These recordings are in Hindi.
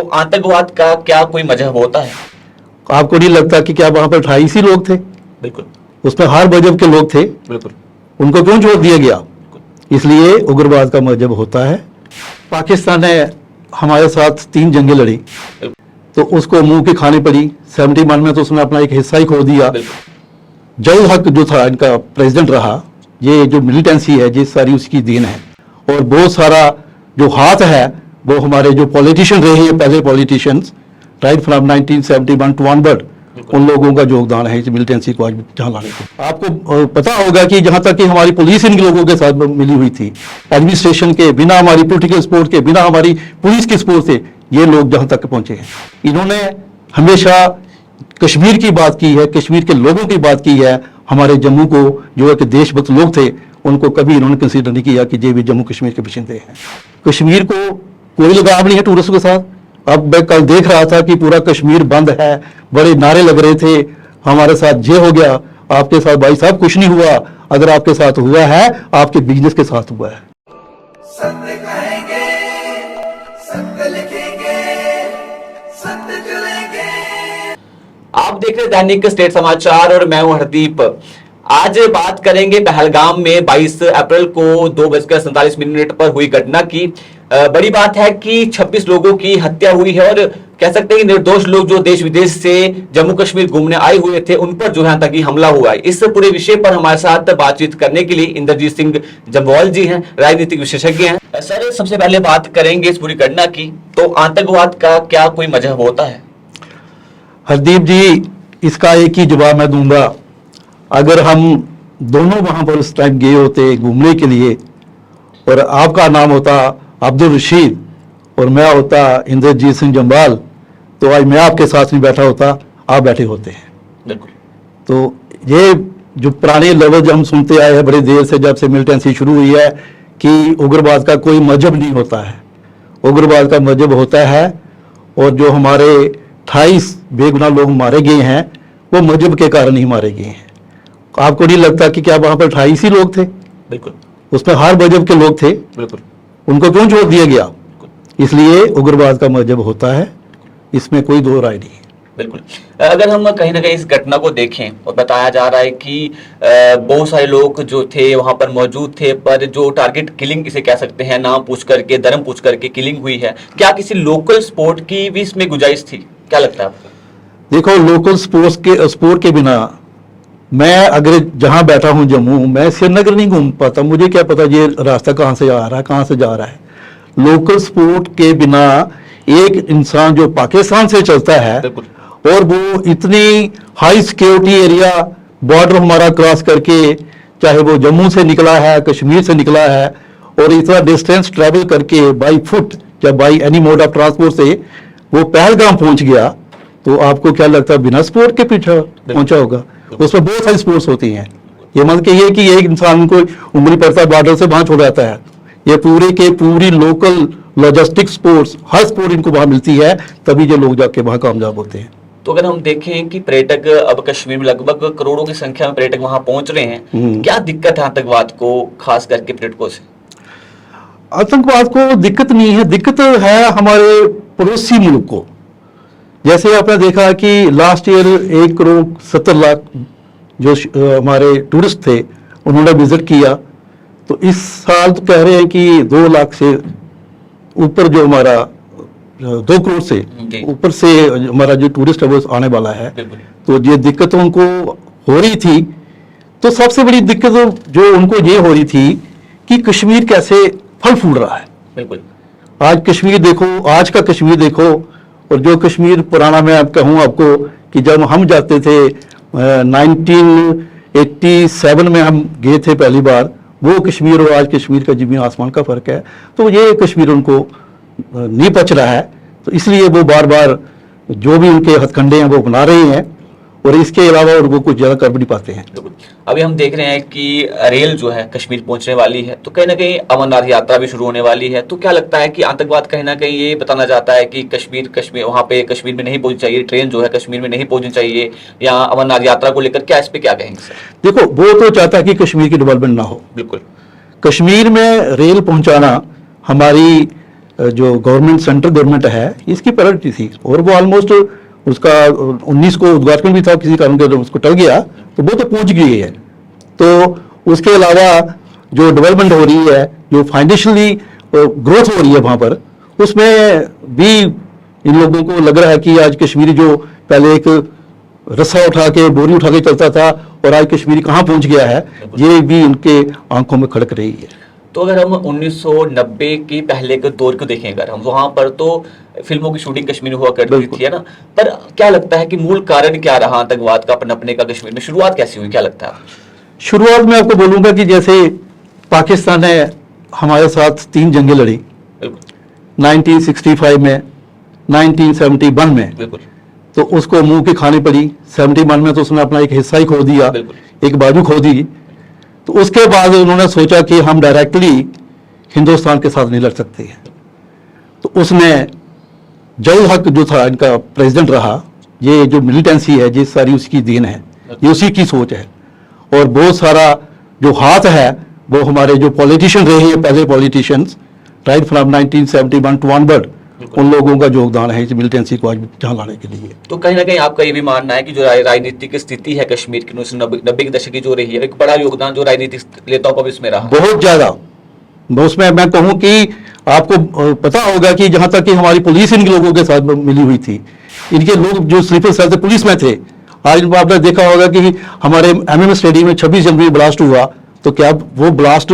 तो आतंकवाद का क्या कोई मजहब होता है? आपको नहीं लगता कि क्या वहां पर 28 ही लोग थे? बिल्कुल उसमें हर मजहब के लोग थे, बिल्कुल। उनको क्यों छोड़ दिया गया? इसलिए उग्रवाद का मजहब होता है। पाकिस्तान ने हमारे साथ 3 जंगें लड़ी, तो उसको मुंह की खानी पड़ी। 71 में तो उसने अपना एक हिस्सा ही खो दिया। जय हक जो था इनका प्रेसिडेंट रहा, ये जो मिलिटेंसी है ये सारी उसकी देन है। और बहुत सारा जो हाथ है वो हमारे जो पॉलिटिशियन रहे हैं, पहले politicians right from 1971 to onward, उन लोगों का योगदान है इस मिलिटेंसी को आज जहाँ लाने को। आपको पता होगा कि जहाँ तक कि हमारी पुलिस इन लोगों के साथ मिली हुई थी, एडमिनिस्ट्रेशन के बिना, हमारी पॉलिटिकल सपोर्ट के बिना, हमारी पुलिस की सपोर्ट से ये लोग जहाँ तक पहुंचे हैं। इन्होंने हमेशा कश्मीर की बात की है, कश्मीर के लोगों की बात की है। हमारे जम्मू को जो एक देशभक्त लोग थे उनको कभी इन्होंने कंसीडर नहीं किया कि ये भी जम्मू कश्मीर के बाशिंदे हैं। कश्मीर को कोई लगाव नहीं है टूरिस्ट के साथ। अब मैं कल देख रहा था कि पूरा कश्मीर बंद है, बड़े नारे लग रहे थे, हमारे साथ ये हो गया, आपके साथ भाई साहब कुछ नहीं हुआ। अगर आपके साथ हुआ है, आपके बिजनेस के साथ हुआ है। सत्य कहेंगे, सत्य लिखेंगे, सत्य चलेंगे। आप देख रहे दैनिक स्टेट समाचार और मैं हूं हरदीप। आज बात करेंगे पहलगाम में 22 अप्रैल को 2:47 पर हुई घटना की। बड़ी बात है कि 26 लोगों की हत्या हुई है और कह सकते हैं कि निर्दोष लोग जो देश विदेश से जम्मू कश्मीर घूमने आए हुए थे उन पर जो है आतंकी हमला हुआ है। इस पूरे विषय पर हमारे साथ बातचीत करने के लिए इंद्रजीत सिंह जम्वाल जी हैं, राजनीतिक विशेषज्ञ हैं। सर, सबसे पहले बात करेंगे इस पूरी घटना की, तो आतंकवाद का क्या कोई मजहब होता है? हरदीप जी, इसका एक ही जवाब मैं दूंगा। अगर हम दोनों वहां पर उस टाइम गए होते घूमने के लिए और आपका नाम होता अब्दुल रशीद और मैं होता इंद्रजीत सिंह जम्वाल, तो आज मैं आपके साथ नहीं बैठा होता, आप बैठे होते हैं। बिल्कुल। तो ये जो पुराने लफ्ज़ जो हम सुनते आए हैं बड़े देर से, जब से मिलिटेंसी शुरू हुई है, कि उग्रवाद का कोई मजहब नहीं होता है। उग्रवाद का मजहब होता है, और जो हमारे 28 बेगुनाह लोग मारे गए हैं वो मजहब के कारण ही मारे गए हैं। आपको नहीं लगता कि क्या वहां पर 28 ही लोग थे? बिल्कुल। उसमें हर मजहब के लोग थे, बिल्कुल। उनको क्यों छोड़ दिया गया? इसलिए उग्रवाद का मजहब होता है, इसमें कोई दो राय नहीं। बिल्कुल। अगर हम कहीं ना कहीं इस घटना को देखें और बताया जा रहा है कि बहुत सारे लोग जो थे वहां पर मौजूद थे, पर जो टारगेट किलिंग इसे कह सकते हैं, नाम पूछ करके, धर्म पूछ करके किलिंग हुई है, क्या किसी लोकल स्पोर्ट की भी इसमें गुंजाइश थी? क्या लगता है आपको? देखो, लोकल स्पोर्ट के बिना मैं अगर जहां बैठा हूं जम्मू, मैं श्रीनगर नहीं घूम पाता। मुझे क्या पता ये रास्ता कहां से आ रहा है, कहां से जा रहा है। लोकल स्पोर्ट के बिना एक इंसान जो पाकिस्तान से चलता है और वो इतनी हाई सिक्योरिटी एरिया, बॉर्डर हमारा क्रॉस करके, चाहे वो जम्मू से निकला है, कश्मीर से निकला है, और इतना डिस्टेंस ट्रैवल करके बाई फुट या by any mode of transport से वो पहलगाम पहुंच गया, तो आपको क्या लगता है बिना स्पोर्ट के पीछे पहुंचा होगा? उसमें बहुत सारी स्पोर्ट्स होती हैं। ये मतलब कि ये कि एक इंसान को उंगली पड़ता है बॉर्डर से वहां छोड़ जाता है। ये पूरे के पूरी लोकल लॉजिस्टिक स्पोर्ट्स, हर स्पोर्ट इनको वहां मिलती है, तभी जो लोग जाके वहां कामयाब होते हैं। तो अगर हम देखें कि पर्यटक अब कश्मीर में लगभग करोड़ों की संख्या में पर्यटक वहां पहुंच रहे हैं, क्या दिक्कत है आतंकवाद को, खास करके पर्यटकों से? आतंकवाद को दिक्कत नहीं है, दिक्कत है हमारे पड़ोसी मुल्क को। जैसे आपने देखा कि लास्ट ईयर 1,70,00,000 जो हमारे टूरिस्ट थे उन्होंने विजिट किया, तो इस साल तो कह रहे हैं कि 2 लाख से ऊपर जो हमारा 2 करोड़ से ऊपर से हमारा जो टूरिस्ट है वो आने वाला है। तो ये दिक्कत उनको हो रही थी। तो सबसे बड़ी दिक्कत जो उनको ये हो रही थी कि कश्मीर कैसे फल फूल रहा है। बिल्कुल। आज कश्मीर देखो, आज का कश्मीर देखो, और जो कश्मीर पुराना मैं कहूँ आपको कि जब हम जाते थे 1987 में हम गए थे पहली बार, वो कश्मीर और आज कश्मीर का जमीन आसमान का फर्क है। तो ये कश्मीर उनको नहीं पच रहा है, तो इसलिए वो बार बार जो भी उनके हथकंडे हैं वो बना रहे हैं, और इसके अलावा और वो कुछ ज़्यादा कर भी नहीं पाते हैं। अभी हम देख रहे हैं कि रेल जो है कश्मीर पहुंचने वाली है, तो कहीं ना कहीं अमरनाथ यात्रा भी शुरू होने वाली है। तो क्या लगता है कि आतंकवाद कहीं ना कहीं ये बताना चाहता है कि कश्मीर वहां पे कश्मीर में नहीं पहुंचनी चाहिए, ट्रेन जो है कश्मीर में नहीं पहुंचनी चाहिए, या अमरनाथ यात्रा को लेकर क्या इस पे क्या कहेंगे सर? देखो, वो तो चाहता है कि कश्मीर की डेवलपमेंट ना हो। बिल्कुल। कश्मीर में रेल पहुंचाना हमारी जो गवर्नमेंट सेंट्रल गवर्नमेंट है इसकी प्रायोरिटी थी, और वो ऑलमोस्ट उसका 19 को उद्घाटन भी था, किसी कारण के उसको टल गया, तो वो तो पहुंच गई है। तो उसके अलावा जो डेवलपमेंट हो रही है, जो फाइनेंशियली ग्रोथ हो रही है वहाँ पर, उसमें भी इन लोगों को लग रहा है कि आज कश्मीरी जो पहले एक रस्सा उठा के बोरी उठा के चलता था और आज कश्मीरी कहाँ पहुंच गया है, ये भी इनके आंखों में खड़क रही है। तो अगर हम 1990 के पहले के दौर को देखें, अगर हम वहां पर तो फिल्मों की शूटिंग कश्मीर में हुआ करती थी, है ना, पर क्या लगता है कि मूल कारण क्या रहा आतंकवाद का पनपने का कश्मीर में? शुरुआत कैसी हुई, क्या लगता है आपको? शुरुआत में आपको बोलूंगा कि जैसे पाकिस्तान ने हमारे साथ 3 जंगें लड़ी, 1965 में, 1971 में, बिल्कुल, तो उसको मुंह की खानी पड़ी। 71 में तो उसने अपना एक हिस्सा ही खो दिया, एक बाजू खो दी। तो उसके बाद उन्होंने सोचा कि हम डायरेक्टली हिंदुस्तान के साथ नहीं लड़ सकते हैं, तो उसने जय हक जो था इनका प्रेसिडेंट रहा, ये जो मिलिटेंसी है ये सारी उसकी देन है, ये उसी की सोच है। और बहुत सारा जो हाथ है वो हमारे जो पॉलिटिशियन रहे हैं, पहले politicians right from 1971 to onward, उन लोगों का योगदान है इस मिलिटेंसी को आज जहाँ लाने के लिए। तो कहीं ना कहीं आपका ये भी मानना है कि जो राजनीतिक स्थिति है कश्मीर की 1990 के दशक की जो रही है, एक बड़ा योगदान जो राजनीतिक नेताओं का भी इसमें रहा, बहुत ज्यादा। उसमें मैं कहूँ कि आपको पता होगा कि जहां तक कि हमारी पुलिस इन लोगों के साथ मिली हुई थी, इनके लोग जो स्लीपर सेल से पुलिस में थे, आज आपने देखा होगा कि हमारे एमएम स्टेडियम में 26 जनवरी ब्लास्ट हुआ, तो क्या वो ब्लास्ट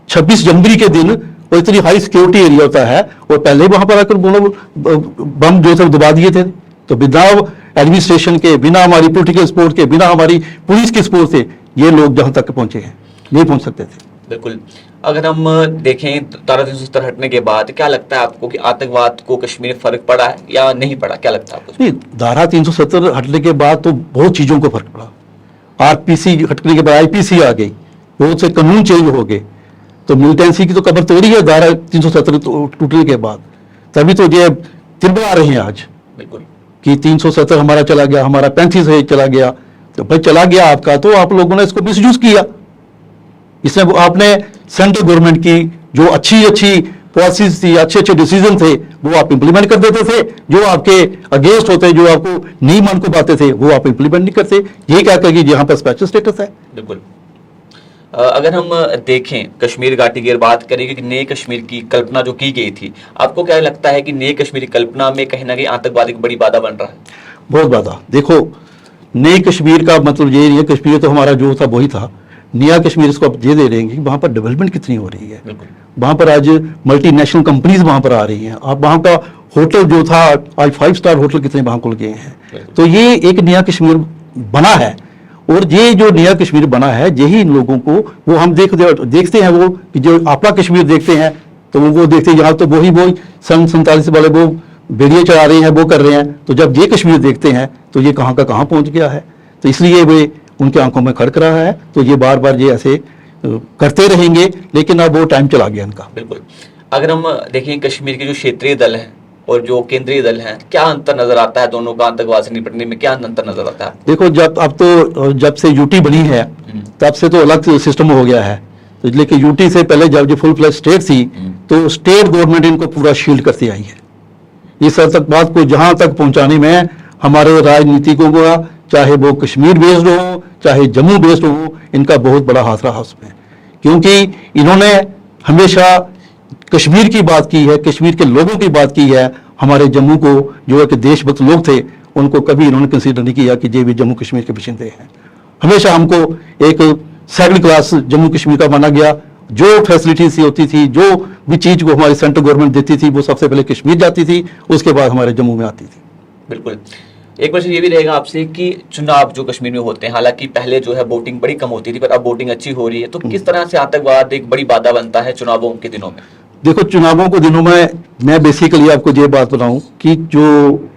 26 जनवरी के दिन, और इतनी हाई सिक्योरिटी एरिया होता है, और पहले वहां पर आकर बम जो थे दबा दिए थे, तो बिना एडमिनिस्ट्रेशन के, बिना हमारी पॉलिटिकल सपोर्ट के, बिना हमारी पुलिस के सपोर्ट से ये लोग जहां तक पहुंचे हैं नहीं पहुंच सकते थे। बिल्कुल। अगर हम देखें धारा 370 हटने के बाद क्या लगता है आपको कि आतंकवाद को कश्मीर में फर्क पड़ा है या नहीं पड़ा, क्या लगता है आपको? नहीं, धारा 370 हटने के बाद तो बहुत चीजों को फर्क पड़ा। आरपीसी हटने के बाद आईपीसी आ गई, बहुत से कानून चेंज हो गए, तो मिलिटेंसी की तो कबर तोड़ी है धारा 370 टूटने के बाद, तभी तो ये तिरबा रहे हैं आज। बिल्कुल कि 370 हमारा चला गया, हमारा 35 है चला गया, तो भाई चला गया आपका, तो आप लोगों ने इसको मिसयूज किया। इसमें आपने सेंट्रल गवर्नमेंट की जो अच्छी अच्छी पॉलिसीज थी, अच्छे अच्छे डिसीजन थे, वो आप इंप्लीमेंट कर देते थे। जो आपके अगेंस्ट होते, जो आपको नहीं मान को पाते थे, वो आप इंप्लीमेंट नहीं करते। ये क्या कहेगी यहाँ पर स्पेशल स्टेटस है। बिल्कुल। अगर हम देखें कश्मीर घाटी की बात करेंगे कि नए कश्मीर की कल्पना जो की गई थी, आपको क्या लगता है कि नए कश्मीर की कल्पना में कहीं ना कहीं आतंकवाद एक बड़ी बाधा बन रहा है? बहुत बाधा। देखो, नए कश्मीर का मतलब ये नहीं है, कश्मीर तो हमारा जो था वही था। नया कश्मीर इसको आप ये दे रहे हैं कि वहाँ पर डेवलपमेंट कितनी हो रही है, वहाँ पर आज मल्टीनेशनल कंपनीज वहाँ पर आ रही हैं। आप वहाँ का होटल जो था, आज 5 स्टार होटल कितने वहाँ खुल गए हैं। तो ये एक नया कश्मीर बना है, और ये जो नया कश्मीर बना है, यही इन लोगों को, वो हम देखते हैं, वो कि जो अपना कश्मीर देखते हैं, तो वो देखते हैं यहाँ तो वही 47 वाले वो बेड़िए चढ़ा रहे हैं, वो कर रहे हैं। तो जब ये कश्मीर देखते हैं तो ये कहाँ का कहाँ पहुँच गया है। तो इसलिए वे उनके आंखों में खड़क रहा है। तो ये बार बार ये ऐसे करते रहेंगे, लेकिन अब वो टाइम चला गया इनका। बिल्कुल। अगर हम देखें कश्मीर के जो क्षेत्रीय दल हैं और जो केंद्रीय दल हैं, क्या अंतर नजर आता है दोनों का आतंकवाद से निपटने में, क्या अंतर नजर आता है? देखो, जब से यूटी बनी है तब से तो अलग सिस्टम हो गया है। तो लेकिन यूटी से पहले जब जो फुल फ्लैश स्टेट थी, तो स्टेट गवर्नमेंट इनको पूरा शील्ड करती आई है। इस आतंकवाद को जहां तक पहुंचाने में हमारे राजनीतिकों का, चाहे वो कश्मीर बेस्ड हो, चाहे जम्मू बेस्ड हो, इनका बहुत बड़ा हाथ रहा उसमें। क्योंकि इन्होंने हमेशा कश्मीर की बात की है, कश्मीर के लोगों की बात की है। हमारे जम्मू को जो एक देशभक्त लोग थे, उनको कभी इन्होंने कंसीडर नहीं किया कि ये भी जम्मू कश्मीर के बाशिंदे हैं। हमेशा हमको एक सेकंड क्लास जम्मू कश्मीर का माना गया। जो फैसिलिटीज होती थी, जो भी चीज को हमारी सेंट्रल गवर्नमेंट देती थी, वो सबसे पहले कश्मीर जाती थी, उसके बाद हमारे जम्मू में आती थी। बिल्कुल। एक क्वेश्चन ये भी रहेगा आपसे कि चुनाव जो कश्मीर में होते हैं, हालांकि पहले जो है वोटिंग बड़ी कम होती थी, पर अब वोटिंग अच्छी हो रही है, तो किस तरह से आतंकवाद एक बड़ी बाधा बनता है चुनावों के दिनों में? देखो, चुनावों के दिनों में मैं बेसिकली आपको ये बात बताऊं कि जो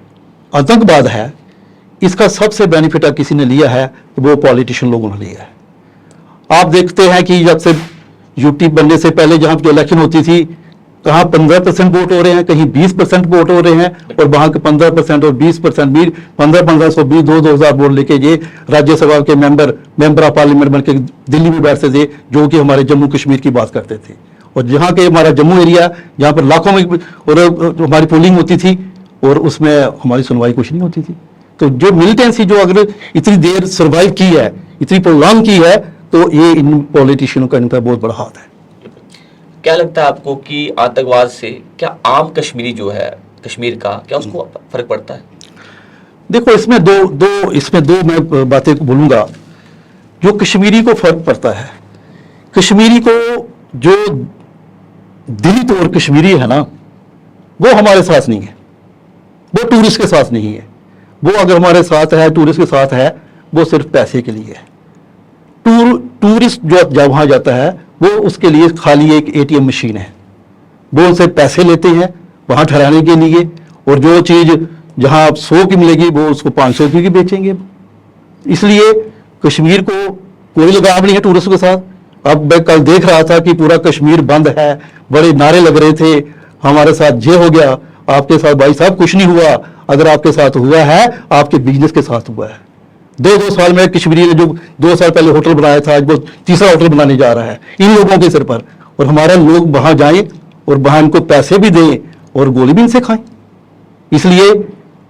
आतंकवाद है, इसका सबसे बेनिफिट किसी ने लिया है, तो वो पॉलिटिशियन लोगों ने लिया है। आप देखते हैं कि जब से यूटी बनने से पहले जहां जो इलेक्शन होती थी, कहाँ 15% वोट हो रहे हैं, कहीं 20% वोट हो रहे हैं, और वहां के 15% और 20%, 1500-20 2,000 वोट लेके ये राज्यसभा के मेंबर ऑफ पार्लियामेंट बन के दिल्ली में बैठते थे, जो कि हमारे जम्मू कश्मीर की बात करते थे। और जहाँ के हमारा जम्मू एरिया जहाँ पर लाखों में और हमारी पोलिंग होती थी और उसमें हमारी सुनवाई कुछ नहीं होती थी। तो जो मिलिटेंसी जो अगर इतनी देर सर्वाइव की है, इतनी प्रोलॉन्ग की है, तो ये इन पॉलिटिशियनों का इनका बहुत बड़ा हाथ है। क्या लगता है आपको कि आतंकवाद से क्या आम कश्मीरी जो है कश्मीर का, क्या उसको फर्क पड़ता है? देखो, इसमें दो मैं बातें बोलूंगा। जो कश्मीरी को फर्क पड़ता है, कश्मीरी को जो दिली तौर कश्मीरी है ना, वो हमारे साथ नहीं है, वो टूरिस्ट के साथ नहीं है। वो अगर हमारे साथ है, टूरिस्ट के साथ है, वो सिर्फ पैसे के लिए है। टूरिस्ट जो जब वहां जाता है वो उसके लिए खाली एक एटीएम मशीन है। वो उनसे पैसे लेते हैं वहां ठहराने के लिए, और जो चीज जहां 100 की मिलेगी वो उसको 500 की बेचेंगे। इसलिए कश्मीर को कोई लगाव नहीं है टूरिस्ट के साथ। अब मैं कल देख रहा था कि पूरा कश्मीर बंद है, बड़े नारे लग रहे थे, हमारे साथ ये हो गया, आपके साथ भाई साहब कुछ नहीं हुआ। अगर आपके साथ हुआ है, आपके बिजनेस के साथ हुआ है। 2 साल में कश्मीरी ने जो 2 साल पहले होटल बनाया था, आज वो तीसरा होटल बनाने जा रहा है इन लोगों के सिर पर। और हमारे लोग वहां जाएं और वहां इनको पैसे भी दें और गोली भी इनसे खाएं। इसलिए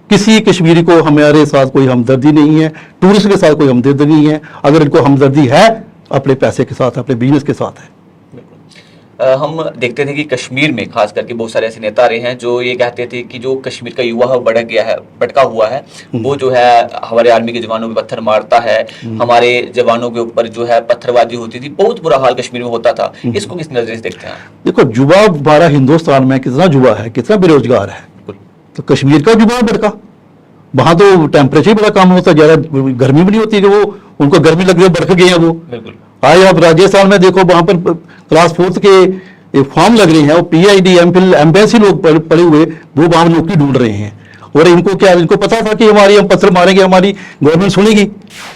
किसी कश्मीरी को हमारे साथ कोई हमदर्दी नहीं है, टूरिस्ट के साथ कोई हमदर्दी नहीं है। अगर इनको हमदर्दी है, अपने पैसे के साथ, अपने बिजनेस के साथ है। हम देखते थे कि कश्मीर में खास करके बहुत सारे ऐसे नेता रहे हैं जो ये कहते थे कि जो कश्मीर का युवा है भड़क गया है, भटका हुआ है, वो जो है हमारे आर्मी के जवानों पे पत्थर मारता है, हमारे जवानों के ऊपर जो है पत्थरबाजी होती थी, बहुत बुरा हाल कश्मीर में होता था। इसको किस नजर से देखते हैं? देखो, युवा हमारा हिंदुस्तान में कितना युवा है, कितना बेरोजगार है, तो कश्मीर का युवा भड़का। वहां तो टेम्परेचर बड़ा कम होता है, ज्यादा गर्मी भी नहीं होती, कि वो उनको गर्मी लग रही है, भड़क गए हैं वो। बिल्कुल। आज आप राजस्थान में देखो, वहां पर क्लास 4 के फॉर्म लग रहे हैं, और पीआईडी एमफिल एम्बेसी लोग पड़े हुए, वो वहां नौकरी ढूंढ रहे हैं। और इनको क्या, इनको पता था कि हमारी हम पत्थर मारेंगे हमारी गवर्नमेंट सुनेगी,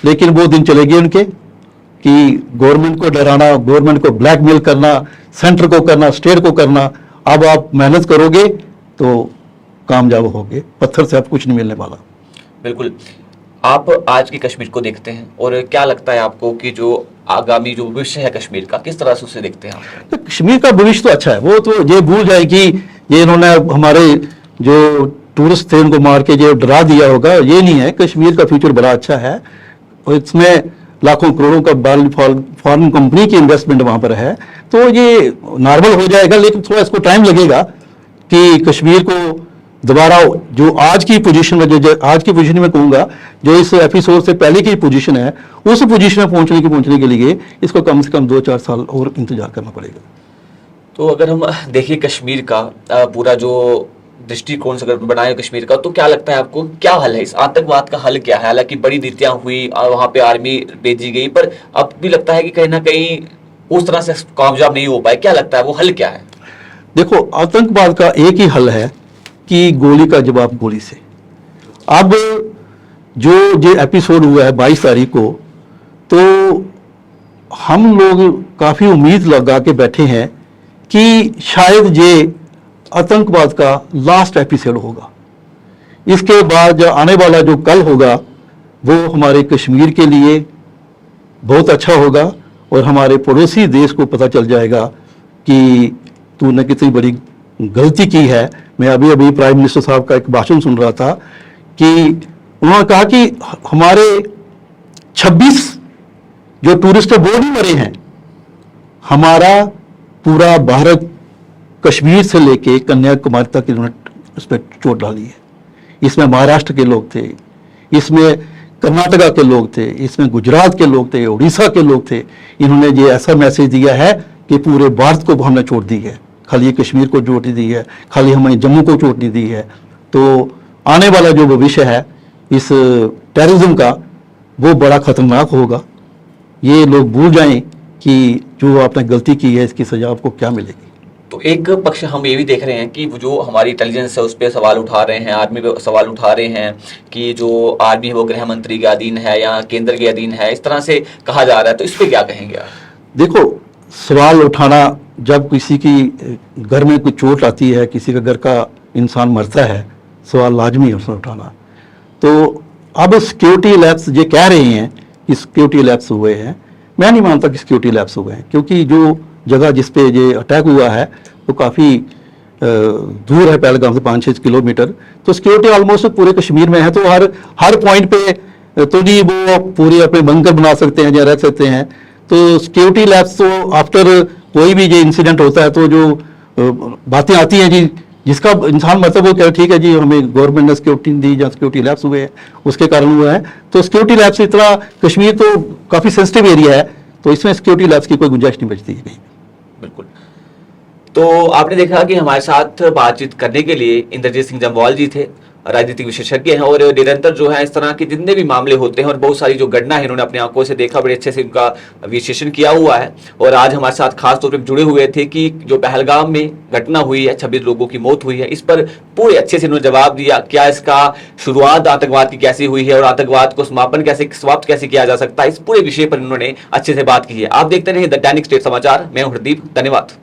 लेकिन वो दिन चले गए उनके कि गवर्नमेंट को डराना, गवर्नमेंट को ब्लैकमेल करना, सेंटर को करना, स्टेट को करना। अब आप मेहनत करोगे तो कामयाब होगे, पत्थर से आप कुछ नहीं मिलने वाला। बिल्कुल। आप आज के कश्मीर को देखते हैं और क्या लगता है आपको कि जो आगामी जो भविष्य है कश्मीर का, किस तरह से उसे देखते हैं आप? तो कश्मीर का भविष्य तो अच्छा है। वो तो ये भूल जाए कि ये इन्होंने हमारे जो टूरिस्ट थे उनको मार के जो डरा दिया होगा, ये नहीं है। कश्मीर का फ्यूचर बड़ा अच्छा है और इसमें लाखों करोड़ों का फॉरेन कंपनी की इन्वेस्टमेंट वहां पर है, तो ये नॉर्मल हो जाएगा। लेकिन थोड़ा इसको टाइम लगेगा कि कश्मीर को दोबारा जो आज की पोजीशन में, जो आज की पोजीशन में कहूंगा, जो इस एपिसोड से पहले की पोजीशन है, उस पोजीशन में पहुंचने के लिए इसको कम से कम 2-4 साल और इंतजार करना पड़ेगा। तो अगर हम देखिए कश्मीर का पूरा जो दृष्टिकोण से अगर बनाए कश्मीर का, तो क्या लगता है आपको क्या हल है? इस आतंकवाद का हल क्या है? हालांकि बड़ी नीतियां हुई, वहां पे आर्मी भेजी गई, पर अब भी लगता है कि कहीं ना कहीं उस तरह से कामयाब नहीं हो पाए। क्या लगता है वो हल क्या है? देखो, आतंकवाद का एक ही हल है कि गोली का जवाब गोली से। अब जो ये एपिसोड हुआ है 22 तारीख को, तो हम लोग काफी उम्मीद लगा के बैठे हैं कि शायद ये आतंकवाद का लास्ट एपिसोड होगा। इसके बाद जो आने वाला जो कल होगा वो हमारे कश्मीर के लिए बहुत अच्छा होगा और हमारे पड़ोसी देश को पता चल जाएगा कि तूने कितनी बड़ी गलती की है। मैं अभी प्राइम मिनिस्टर साहब का एक भाषण सुन रहा था कि उन्होंने कहा कि हमारे 26 जो टूरिस्ट है वो नहीं मरे हैं, हमारा पूरा भारत कश्मीर से लेके कन्याकुमारी तक इन्होंने उस पर चोट डाली है। इसमें महाराष्ट्र के लोग थे, इसमें कर्नाटका के लोग थे, इसमें गुजरात के लोग थे, उड़ीसा के लोग थे। इन्होंने ये ऐसा मैसेज दिया है कि पूरे भारत को हमने चोट दी है, खाली कश्मीर को चोट नहीं दी है, खाली हमें जम्मू को चोट नहीं दी है। तो आने वाला जो भविष्य है इस टेररिज्म का, वो बड़ा खतरनाक होगा। ये लोग भूल जाएं कि जो आपने गलती की है इसकी सजा आपको क्या मिलेगी। तो एक पक्ष हम ये भी देख रहे हैं कि जो हमारी इंटेलिजेंस है उस पर सवाल उठा रहे हैं, आर्मी पे सवाल उठा रहे हैं कि जो आर्मी है वो गृह मंत्री के अधीन है या केंद्र के अधीन है, इस तरह से कहा जा रहा है। तो इस पर क्या कहेंगे आप? देखो, सवाल उठाना, जब किसी की घर में कोई चोट आती है, किसी का घर का इंसान मरता है, सवाल लाजमी है उसमें उठाना। तो अब सिक्योरिटी लैप्स ये कह रहे हैं कि सिक्योरिटी लैप्स हुए हैं। मैं नहीं मानता कि सिक्योरिटी लैप्स हुए हैं, क्योंकि जो जगह जिस पे ये अटैक हुआ है वो काफ़ी दूर है पहलगाम से 5-6 किलोमीटर। तो सिक्योरिटी ऑलमोस्ट पूरे कश्मीर में है, तो हर पॉइंट पे तो नहीं वो पूरे अपने बंकर बना सकते हैं या रह सकते हैं। तो सिक्योरिटी लैब्स तो आफ्टर कोई भी ये इंसिडेंट होता है तो जो बातें आती हैं जी, जिसका इंसान मतलब वो कहे ठीक है जी हमें गवर्नमेंट ने सिक्योरिटी दी या सिक्योरिटी लैब्स हुए हैं उसके कारण हुआ है। तो सिक्योरिटी लैब्स से इतना कश्मीर तो काफ़ी सेंसिटिव एरिया है, तो इसमें सिक्योरिटी लैब्स की कोई गुंजाइश नहीं बचती है कहीं। बिल्कुल। तो आपने देखा कि हमारे साथ बातचीत करने के लिए इंद्रजीत सिंह जम्वाल जी थे, राजनीतिक विशेषज्ञ हैं और निरंतर जो है इस तरह के जितने भी मामले होते हैं और बहुत सारी जो घटना है इन्होंने अपनी आंखों से देखा, बड़े अच्छे से उनका विश्लेषण किया हुआ है। और आज हमारे साथ खास तौर पर जुड़े हुए थे कि जो पहलगाम में घटना हुई है, 26 लोगों की मौत हुई है, इस पर पूरे अच्छे से इन्होंने जवाब दिया। क्या इसका शुरुआत आतंकवाद की कैसे हुई है और आतंकवाद को समाप्त कैसे किया जा सकता है, इस पूरे विषय पर इन्होंने अच्छे से बात की है। आप देखते रहिए द दैनिक स्टेट समाचार। मैं हूं हरदीप, धन्यवाद।